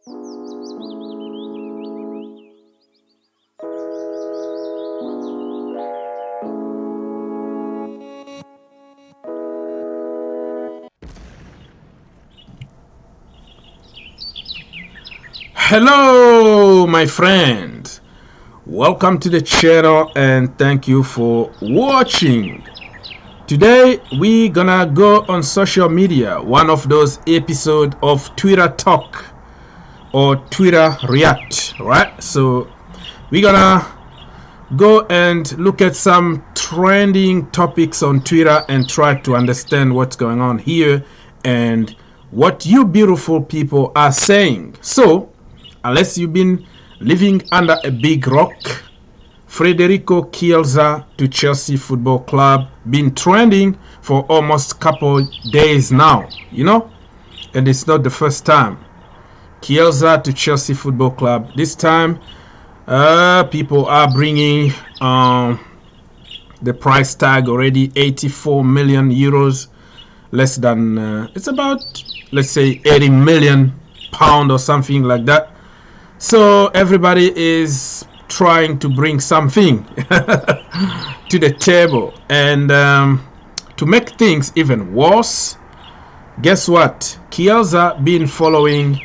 Hello my friends, welcome to the channel and thank you for watching. Today we gonna go on social media, one of those episodes of Twitter Talk or Twitter React, right? So we're gonna go and look at some trending topics on Twitter and try to understand what's going on here and what you beautiful people are saying. So unless you've been living under a big rock, Frederico Chiesa to Chelsea Football Club been trending for almost couple days now, you know, and it's not the first time. Chiesa to Chelsea Football Club. This time, people are bringing the price tag already 84 million euros, less than it's about, let's say, 80 million pound or something like that. So everybody is trying to bring something to the table, and to make things even worse, guess what? Chiesa been following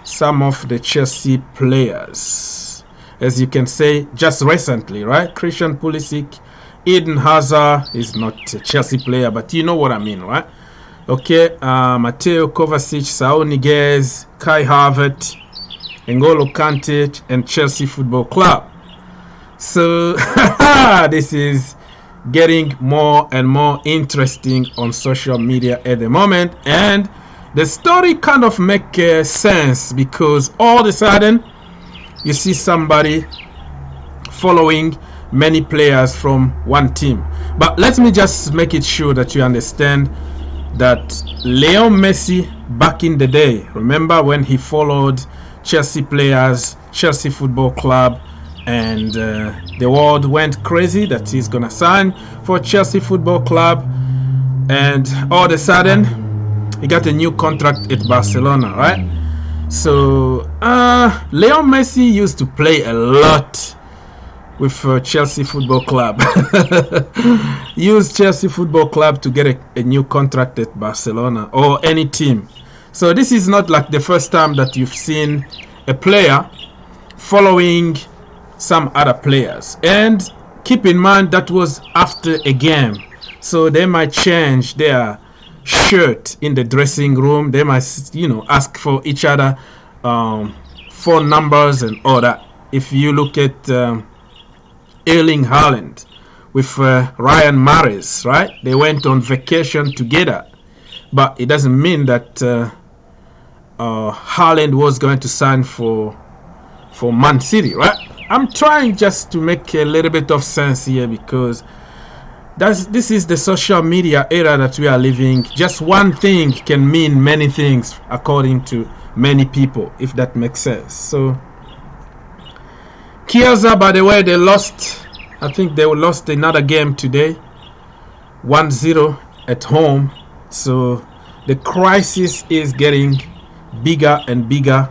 some of the Chelsea players, as you can say, just recently, right? Christian Pulisic, Eden Hazard is not a Chelsea player, but you know what I mean, right? Okay, Mateo Kovacic, Saul Niguez, Kai Havertz, N'Golo Kante, and Chelsea Football Club. So this is getting more and more interesting on social media at the moment, and the story kind of make sense because all of a sudden you see somebody following many players from one team. But let me just make it sure that you understand that Leo Messi back in the day, remember when he followed Chelsea players, Chelsea Football Club, and the world went crazy that he's gonna sign for Chelsea Football Club, and all of a sudden he got a new contract at Barcelona, right? So Leo Messi used to play a lot with Chelsea Football Club. Used Chelsea Football Club to get a new contract at Barcelona or any team. So this is not like the first time that you've seen a player following some other players. And keep in mind that was after a game. So they might change their shirt in the dressing room. They might, you know, ask for each other phone numbers and all that. If you look at Erling Haaland with Ryan Mahrez, right? They went on vacation together. But it doesn't mean that Haaland was going to sign for Man City, right? I'm trying just to make a little bit of sense here because this is the social media era that we are living. Just one thing can mean many things according to many people, if that makes sense. So Chiesa, by the way, they lost. I think they lost another game today, 1-0 at home. So the crisis is getting bigger and bigger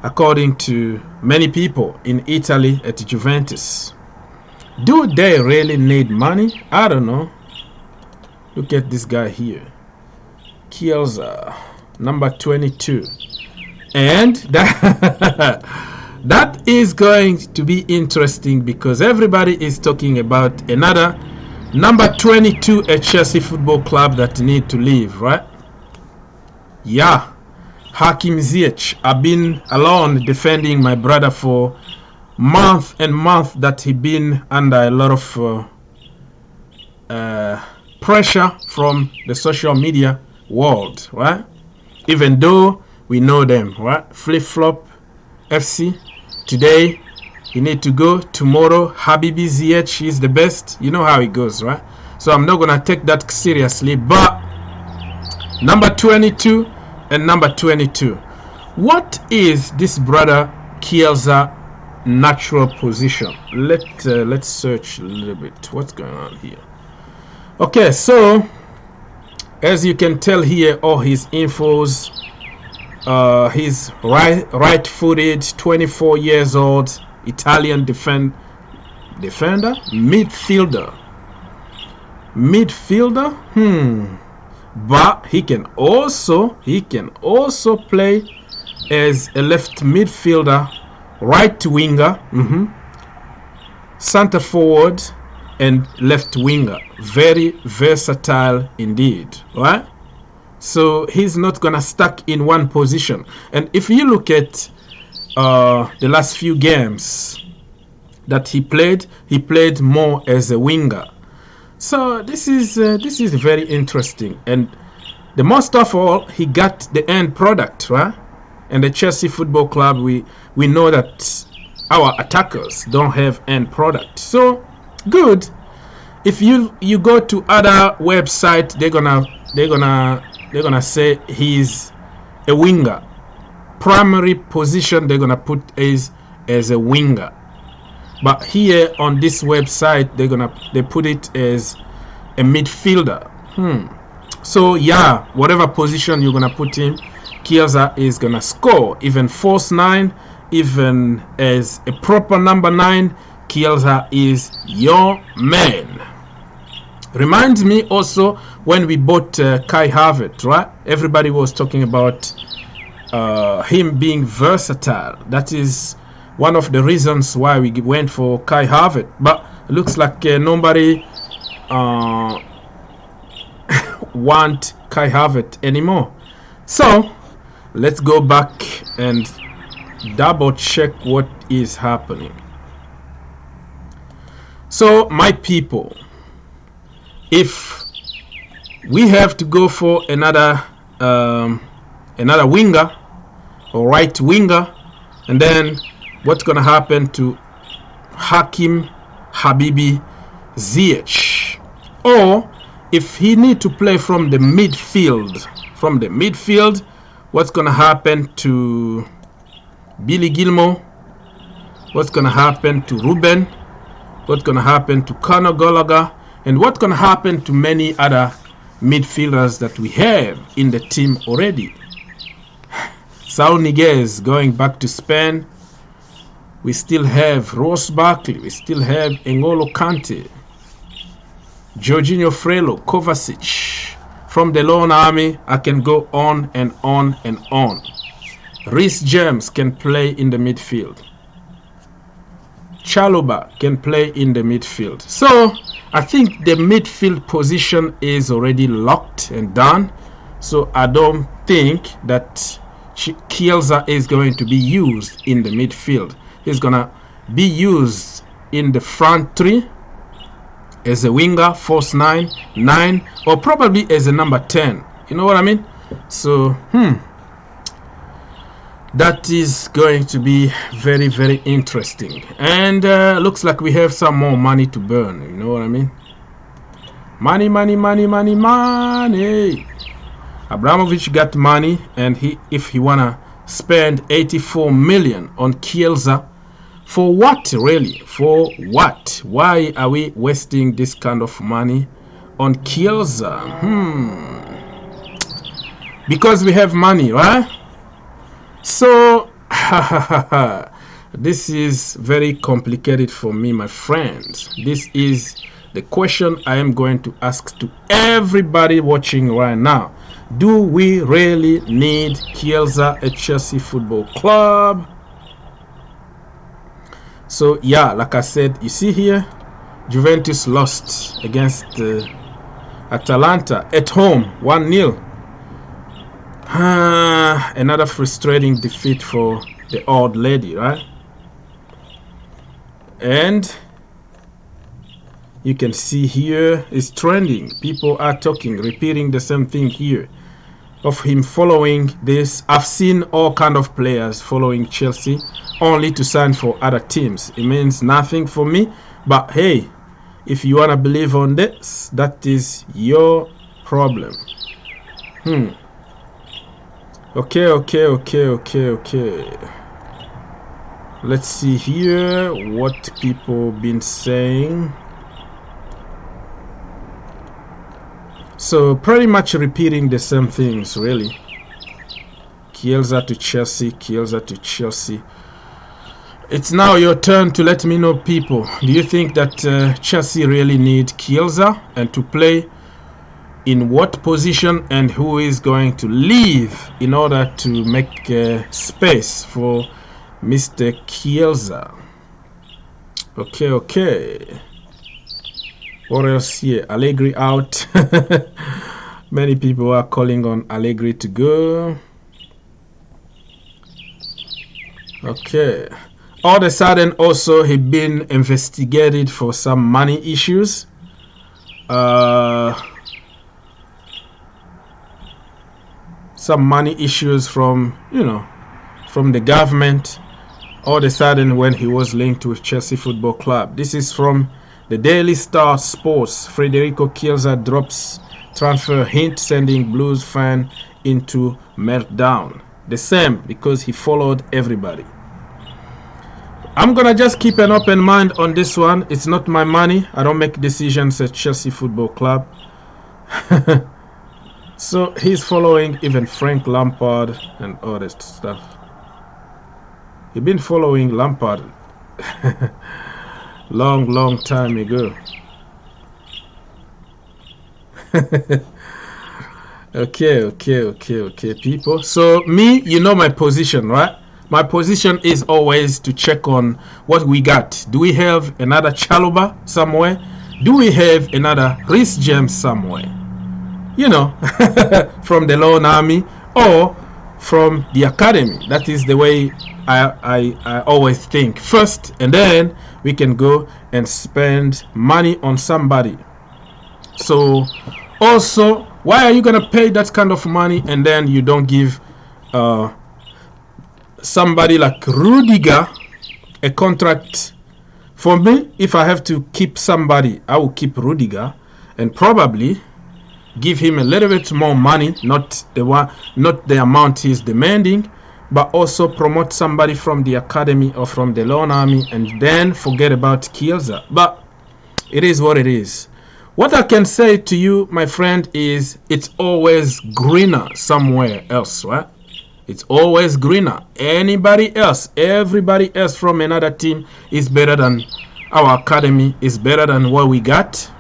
according to many people in Italy at Juventus. Do they really need money? I don't know. Look at this guy here, Chielsa, number 22, and that that is going to be interesting because everybody is talking about another number 22 at Chelsea Football Club that need to leave, right? Yeah, Hakim Ziyech. I've been alone defending my brother for month and month that he been under a lot of pressure from the social media world, right? Even though we know them, right? Flip-flop FC. Today he need to go. Tomorrow Habibi Ziyech is the best. You know how it goes, right? So I'm not gonna take that seriously. But number 22 and number 22, what is this brother Chielsa natural position? Let's search a little bit what's going on here. Okay, so as you can tell here, all his infos He's right-footed, 24 years old, Italian defender, midfielder. But he can also play as a left midfielder, right winger, center forward, and left winger. Very versatile indeed, right? So he's not gonna stuck in one position. And if you look at the last few games that he played more as a winger. So this is very interesting. And the most of all, he got the end product, right? And the Chelsea Football Club, we know that our attackers don't have end product. So good. If you go to other website, they're gonna say he's a winger. Primary position they're gonna put is as a winger. But here on this website they put it as a midfielder. So yeah, whatever position you're gonna put him, Chielsa is gonna score. Even false 9, even as a proper number 9, Chielsa is your man. Reminds me also when we bought Kai Havertz, right? Everybody was talking about him being versatile. That is one of the reasons why we went for Kai Havertz. But it looks like nobody want Kai Havertz anymore. So let's go back and double check what is happening. So my people, if we have to go for another winger or right winger, and then what's gonna happen to Hakim Habibi Ziyech? Or if he need to play from the midfield, what's gonna happen to Billy Gilmour? What's gonna happen to Ruben? What's gonna happen to Conor Gallagher? And what's gonna happen to many other midfielders that we have in the team already? Saul Niguez going back to Spain. We still have Ross Barkley. We still have N'Golo Kante, Jorginho Frelo, Kovacic. From the Lone Army, I can go on and on and on. Reece James can play in the midfield. Chalobah can play in the midfield. So I think the midfield position is already locked and done. So I don't think that Chielsa is going to be used in the midfield. He's gonna be used in the front three as a winger, false 9, or probably as a number 10. You know what I mean? So that is going to be very, very interesting. And looks like we have some more money to burn. You know what I mean? Money. Abramovic got money, and if he wanna spend 84 million on Chielsa, for what really? For what? Why are we wasting this kind of money on Chielsa? Because we have money, right? So this is very complicated for me, my friends. This is the question I am going to ask to everybody watching right now. Do we really need Chielsa at Chelsea Football Club? So yeah, like I said, you see here, Juventus lost against Atalanta at home, 1-0. Another frustrating defeat for the old lady, right? And you can see here it's trending. People are talking, repeating the same thing here of him following this. I've seen all kind of players following Chelsea only to sign for other teams. It means nothing for me, but hey, if you wanna believe on this, that is your problem. Okay. Let's see here what people been saying. So pretty much repeating the same things really. Chielsa to Chelsea, Chielsa to Chelsea. It's now your turn to let me know, people. Do you think that Chelsea really need Chielsa, and to play in what position, and who is going to leave in order to make space for Mr. Chielsa? Okay. What else here? Allegri out. Many people are calling on Allegri to go. Okay. All of a sudden, also, he been investigated for some money issues. Some money issues from, from the government. All of a sudden, when he was linked with Chelsea Football Club. This is from the Daily Star Sports. Frederico Chiesa drops transfer hint, sending Blues fan into meltdown. The same, because he followed everybody. I'm gonna just keep an open mind on this one. It's not my money. I don't make decisions at Chelsea Football Club. So he's following even Frank Lampard and all that stuff. He's been following Lampard long time ago. Okay, people. So me, you know my position, right? My position is always to check on what we got. Do we have another Chalobah somewhere? Do we have another Reece James somewhere? From the loan army or from the academy. That is the way I always think first, and then we can go and spend money on somebody. So also, why are you gonna pay that kind of money and then you don't give somebody like Rudiger a contract? For me, if I have to keep somebody, I will keep Rudiger and probably give him a little bit more money, not the amount he's demanding, but also promote somebody from the academy or from the loan army, and then forget about Chielsa. But it is what it is. What I can say to you, my friend, is it's always greener somewhere else, right? It's always greener. Everybody else from another team is better than our academy, is better than what we got.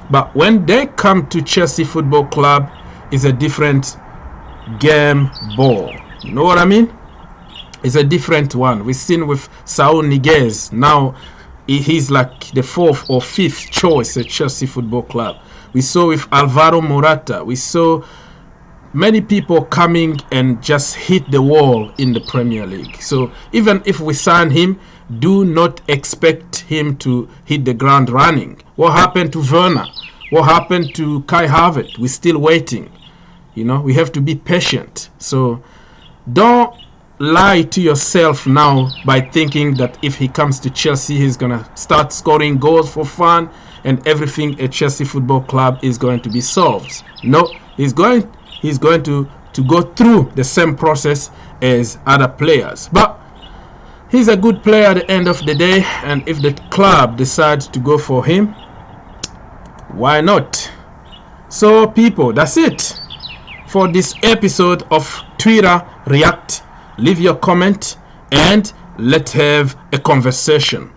But when they come to Chelsea Football Club, it's a different game ball. You know what I mean? It's a different one. We've seen with Saul Niguez. Now he's like the 4th or 5th choice at Chelsea Football Club. We saw with Alvaro Morata. We saw many people coming and just hit the wall in the Premier League. So even if we sign him, do not expect him to hit the ground running. What happened to Werner? What happened to Kai Havertz? We're still waiting. We have to be patient. So don't lie to yourself now by thinking that if he comes to Chelsea, he's going to start scoring goals for fun and everything at Chelsea Football Club is going to be solved. No, he's going to go through the same process as other players. But he's a good player at the end of the day, and if the club decides to go for him, why not? So people, that's it for this episode of Twitter React. Leave your comment and let's have a conversation.